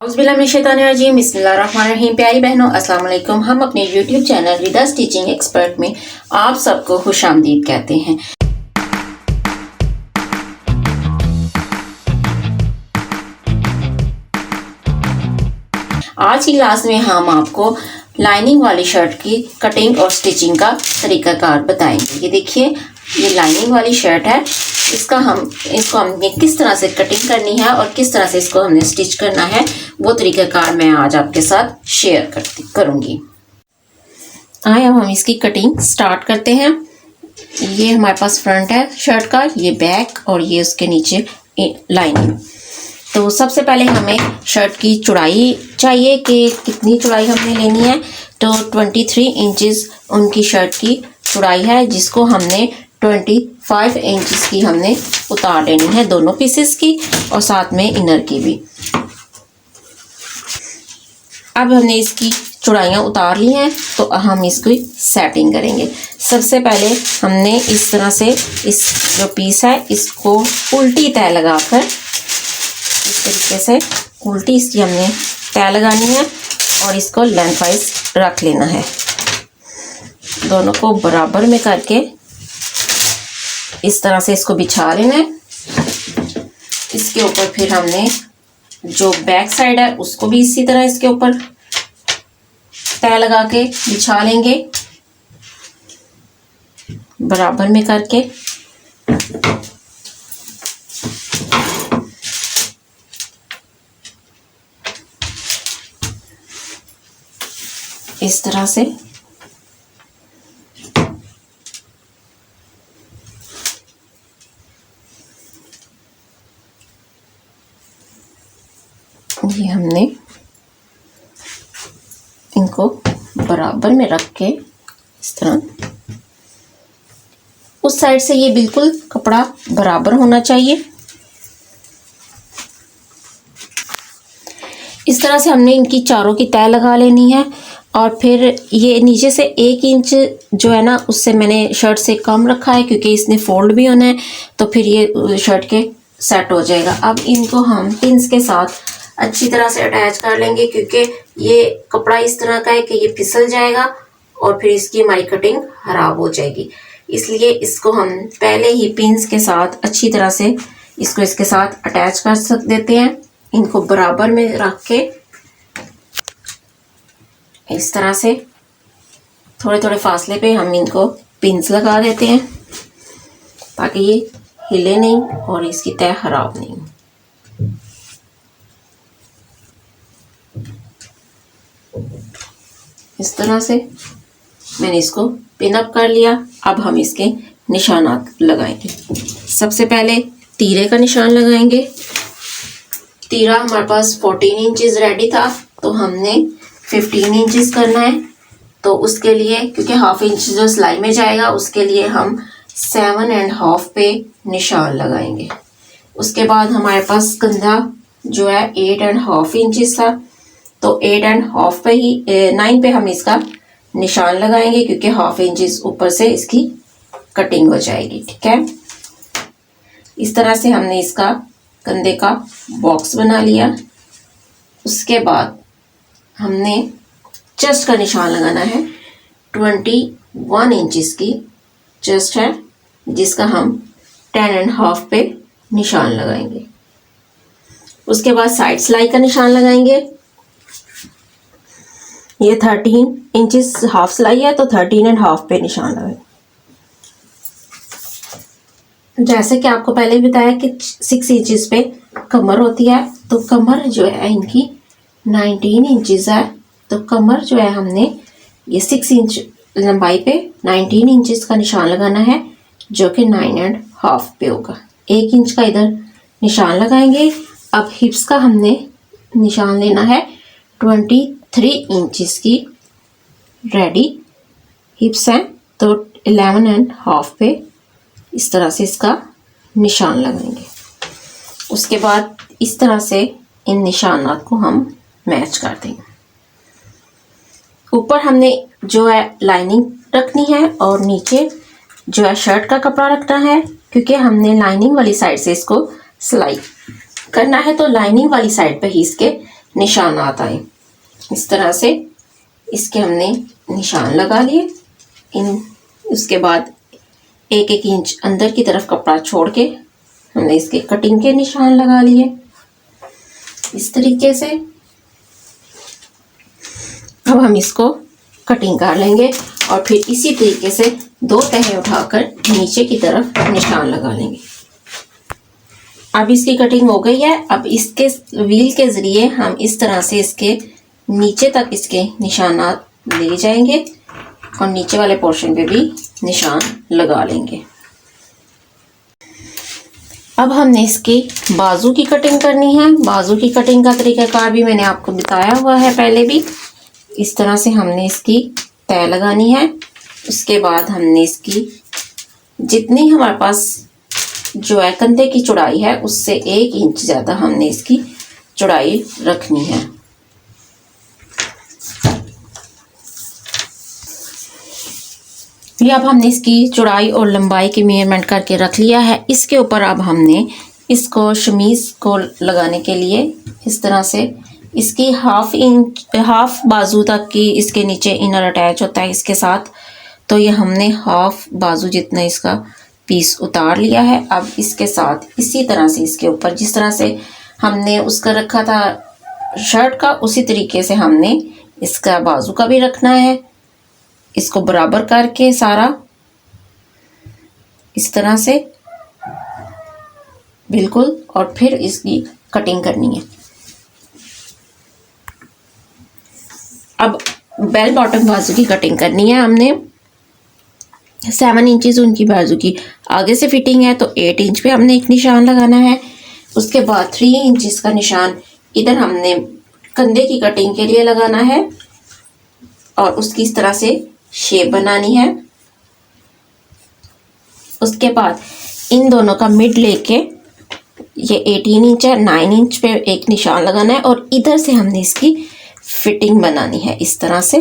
औज़ुबिल्लाहिमिनश्शैतानिर्रजीम बिस्मिल्लाहिर्रहमानिर्रहीम। प्यारी बहनों अस्सलाम वालेकुम। हम अपने YouTube चैनल रिदा स्टिचिंग एक्सपर्ट में आप सबको खुशामदीद कहते हैं। आज की क्लास में हम आपको लाइनिंग वाली शर्ट की कटिंग और स्टिचिंग का तरीकाकार बताएंगे। ये देखिए, ये लाइनिंग वाली शर्ट है। इसको हमने किस तरह से कटिंग करनी है और किस तरह से इसको हमने स्टिच करना है, वो तरीकाकार मैं आज आपके साथ शेयर करूंगी। आइए अब हम इसकी कटिंग स्टार्ट करते हैं। ये हमारे पास फ्रंट है शर्ट का, ये बैक और ये उसके नीचे लाइनिंग। तो सबसे पहले हमें शर्ट की चौड़ाई चाहिए कि कितनी चौड़ाई हमने लेनी है। तो 23 इंचेस उनकी शर्ट की चौड़ाई है, जिसको हमने 25 इंचेस की हमने उतार लेनी है, दोनों पीसेस की और साथ में इनर की भी। अब हमने इसकी चौड़ाइयाँ उतार ली हैं, तो हम इसकी सेटिंग करेंगे। सबसे पहले हमने इस तरह से इस जो पीस है इसको उल्टी तय लगाकर इस तरीके से उल्टी इसकी हमने तय लगानी है और इसको लेंथ वाइज रख लेना है। दोनों को बराबर में करके इस तरह से इसको बिछा लेना है। इसके ऊपर फिर हमने जो बैक साइड है उसको भी इसी तरह इसके ऊपर तय लगा के बिछा लेंगे बराबर में करके। इस तरह से ये हमने इनको बराबर में रख के इस तरह, उस साइड से ये बिल्कुल कपड़ा बराबर होना चाहिए। इस तरह से हमने इनकी चारों की तय लगा लेनी है। और फिर ये नीचे से 1 इंच जो है ना, उससे मैंने शर्ट से कम रखा है क्योंकि इसने फोल्ड भी होना है, तो फिर ये शर्ट के सेट हो जाएगा। अब इनको हम पिंस के साथ अच्छी तरह से अटैच कर लेंगे, क्योंकि ये कपड़ा इस तरह का है कि ये फिसल जाएगा और फिर इसकी हमारी कटिंग खराब हो जाएगी। इसलिए इसको हम पहले ही पिंस के साथ अच्छी तरह से इसको इसके साथ अटैच कर देते हैं। इनको बराबर में रख के इस तरह से थोड़े थोड़े फासले पे हम इनको पिंस लगा देते हैं, ताकि ये हिले नहीं और इसकी तय खराब नहीं। इस तरह से मैंने इसको पिन अप कर लिया। अब हम इसके निशानात लगाएंगे। सबसे पहले तीरे का निशान लगाएंगे। तीरा हमारे पास 14 इंचेस रेडी था, तो हमने 15 इंचेस करना है। तो उसके लिए, क्योंकि हाफ इंच जो सिलाई में जाएगा, उसके लिए हम 7.5 पे निशान लगाएंगे। उसके बाद हमारे पास कंधा जो है 8.5 इंचेस था, तो 8.5 पे ही 9 पे हम इसका निशान लगाएंगे, क्योंकि हाफ इंचेस ऊपर से इसकी कटिंग हो जाएगी। ठीक है, इस तरह से हमने इसका कंधे का बॉक्स बना लिया। उसके बाद हमने चेस्ट का निशान लगाना है। 21 इंचेस की चेस्ट है, जिसका हम 10.5 पे निशान लगाएंगे। उसके बाद साइड सिलाई का निशान लगाएंगे। ये 13 इंचेस हाफ सिलाई है, तो 13.5 पे निशान लगाएंगे। जैसे कि आपको पहले बताया कि 6 इंचेस पे कमर होती है, तो कमर जो है इनकी 19 इंचेस है। तो कमर जो है हमने ये 6 इंच लंबाई पे 19 इंचेस का निशान लगाना है, जो कि 9.5 पे होगा। 1 इंच का इधर निशान लगाएंगे। अब हिप्स का हमने निशान लेना है। 23 इंचेस की रेडी हिप्स हैं, तो 11.5 पे इस तरह से इसका निशान लगाएंगे। उसके बाद इस तरह से इन निशानात को हम मैच कर देंगे। ऊपर हमने जो है लाइनिंग रखनी है और नीचे जो है शर्ट का कपड़ा रखना है, क्योंकि हमने लाइनिंग वाली साइड से इसको सिलाई करना है, तो लाइनिंग वाली साइड पे ही इसके निशानात आए। इस तरह से इसके हमने निशान लगा लिए। उसके बाद 1-1 इंच अंदर की तरफ कपड़ा छोड़ के हमने इसके कटिंग के निशान लगा लिए इस तरीके से। अब हम इसको कटिंग कर लेंगे और फिर इसी तरीके से 2 तह उठाकर नीचे की तरफ निशान लगा लेंगे। अब इसकी कटिंग हो गई है। अब इसके व्हील के ज़रिए हम इस तरह से इसके नीचे तक इसके निशानात ले जाएंगे और नीचे वाले पोर्शन पे भी निशान लगा लेंगे। अब हमने इसकी बाजू की कटिंग करनी है। बाजू की कटिंग का तरीकाकार भी मैंने आपको बताया हुआ है पहले भी। इस तरह से हमने इसकी तय लगानी है। उसके बाद हमने इसकी जितनी हमारे पास जो है कंधे की चौड़ाई है उससे 1 इंच ज़्यादा हमने इसकी चौड़ाई रखनी है। ये अब हमने इसकी चौड़ाई और लंबाई की मेजरमेंट करके रख लिया है। इसके ऊपर अब हमने इसको शमीज़ को लगाने के लिए इस तरह से इसकी हाफ बाजू तक की इसके नीचे इनर अटैच होता है इसके साथ। तो ये हमने हाफ बाजू जितना इसका पीस उतार लिया है। अब इसके साथ इसी तरह से इसके ऊपर जिस तरह से हमने उसका रखा था शर्ट का उसी तरीके से हमने इसका बाजू का भी रखना है। इसको बराबर करके सारा इस तरह से बिल्कुल, और फिर इसकी कटिंग करनी है। अब बेल बॉटम बाजू की कटिंग करनी है। हमने 7 इंचेस उनकी बाजू की आगे से फिटिंग है तो 8 इंच पे हमने एक निशान लगाना है। उसके बाद 3 इंचेस का निशान इधर हमने कंधे की कटिंग के लिए लगाना है और उसकी इस तरह से शेप बनानी है। उसके बाद इन दोनों का मिड लेके ये 18 इंच है, 9 इंच पे एक निशान लगाना है और इधर से हमने इसकी फिटिंग बनानी है इस तरह से।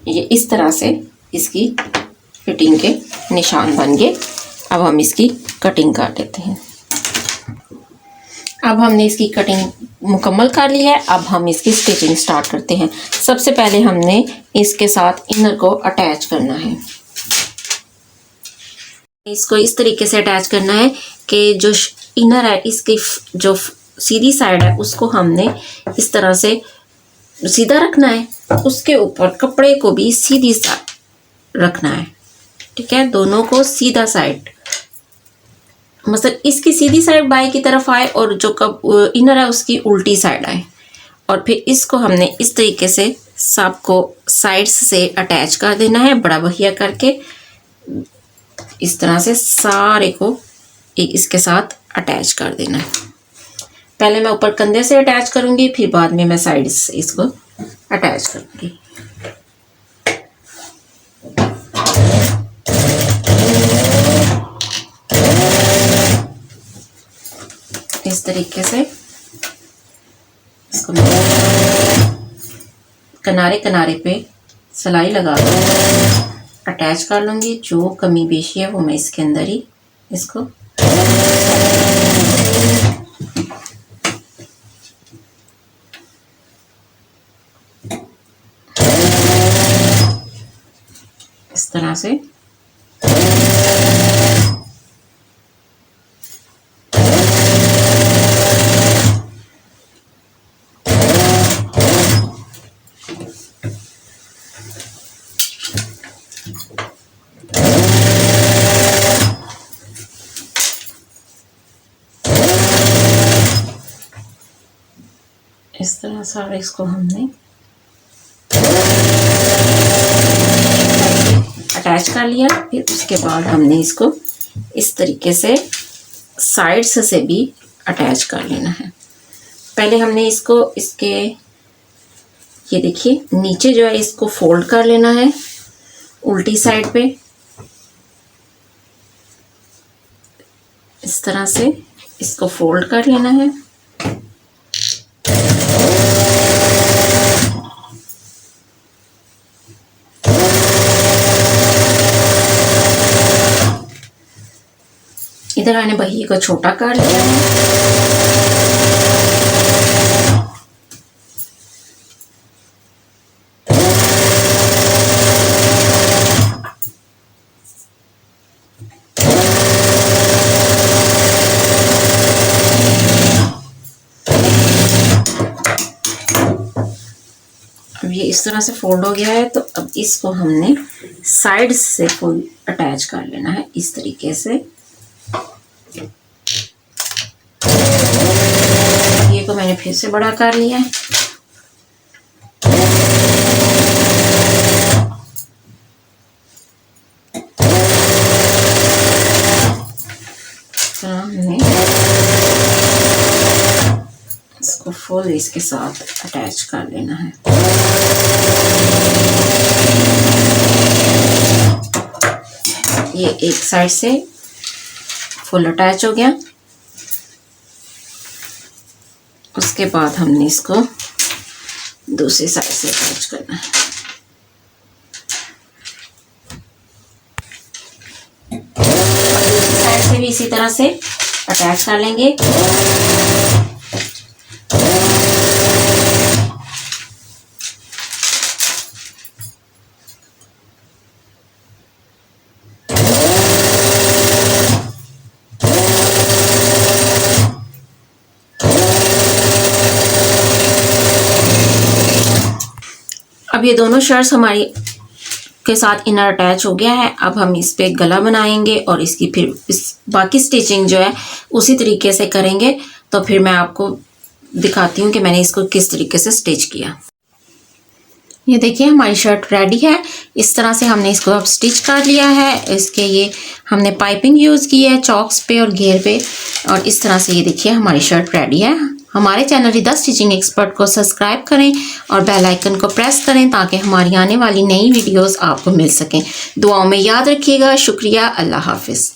ये इस तरह से इसकी फिटिंग के निशान बन गए। अब हम इसकी कटिंग कर लेते हैं। अब हमने इसकी कटिंग मुकम्मल कर ली है। अब हम इसकी स्टिचिंग स्टार्ट करते हैं। सबसे पहले हमने इसके साथ इनर को अटैच करना है। इसको इस तरीके से अटैच करना है कि जो इनर है इसकी जो सीधी साइड है उसको हमने इस तरह से सीधा रखना है, उसके ऊपर कपड़े को भी सीधी साइड रखना है। ठीक है, दोनों को सीधा साइड, मतलब इसकी सीधी साइड बाई की तरफ आए और जो इनर है उसकी उल्टी साइड आए। और फिर इसको हमने इस तरीके से सबको साइड्स से अटैच कर देना है, बड़ा बहिया करके इस तरह से सारे को इसके साथ अटैच कर देना है। पहले मैं ऊपर कंधे से अटैच करूंगी, फिर बाद में मैं साइड से इसको अटैच करूंगी। इस तरीके से इसको किनारे किनारे पे सिलाई लगा कर अटैच कर लूंगी। जो कमी बेशी है वो मैं इसके अंदर ही इसको इस तरह से सारे इसको हमने अटैच कर लिया। फिर उसके बाद हमने इसको इस तरीके से साइड्स से भी अटैच कर लेना है। पहले हमने इसको इसके ये देखिए नीचे जो है इसको फोल्ड कर लेना है उल्टी साइड पे, इस तरह से इसको फोल्ड कर लेना है। इधर मैंने बहिए को छोटा कर लिया है। अब ये इस तरह से फोल्ड हो गया है, तो अब इसको हमने साइड से फुल अटैच कर लेना है इस तरीके से। ये को मैंने फिर से बड़ा कर लिया है। तो हमने इसको फुल इसके साथ अटैच कर लेना है। ये एक साइड से फुल अटैच हो गया। उसके बाद हमने इसको दूसरी साइड से अटैच करना है। दूसरी साइड से भी इसी तरह से अटैच कर लेंगे। अब ये दोनों शर्ट्स हमारी के साथ इनर अटैच हो गया है। अब हम इस पे गला बनाएंगे और इसकी फिर इस बाकी स्टिचिंग जो है उसी तरीके से करेंगे। तो फिर मैं आपको दिखाती हूँ कि मैंने इसको किस तरीके से स्टिच किया। ये देखिए हमारी शर्ट रेडी है। इस तरह से हमने इसको अब स्टिच कर लिया है। इसके ये हमने पाइपिंग यूज़ की है चॉक्स पे और घेर पे, और इस तरह से ये देखिए हमारी शर्ट रेडी है। हमारे चैनल रिदा स्टिचिंग एक्सपर्ट को सब्सक्राइब करें और बेल आइकन को प्रेस करें ताकि हमारी आने वाली नई वीडियोस आपको मिल सकें। दुआओं में याद रखिएगा। शुक्रिया। अल्लाह हाफिज़।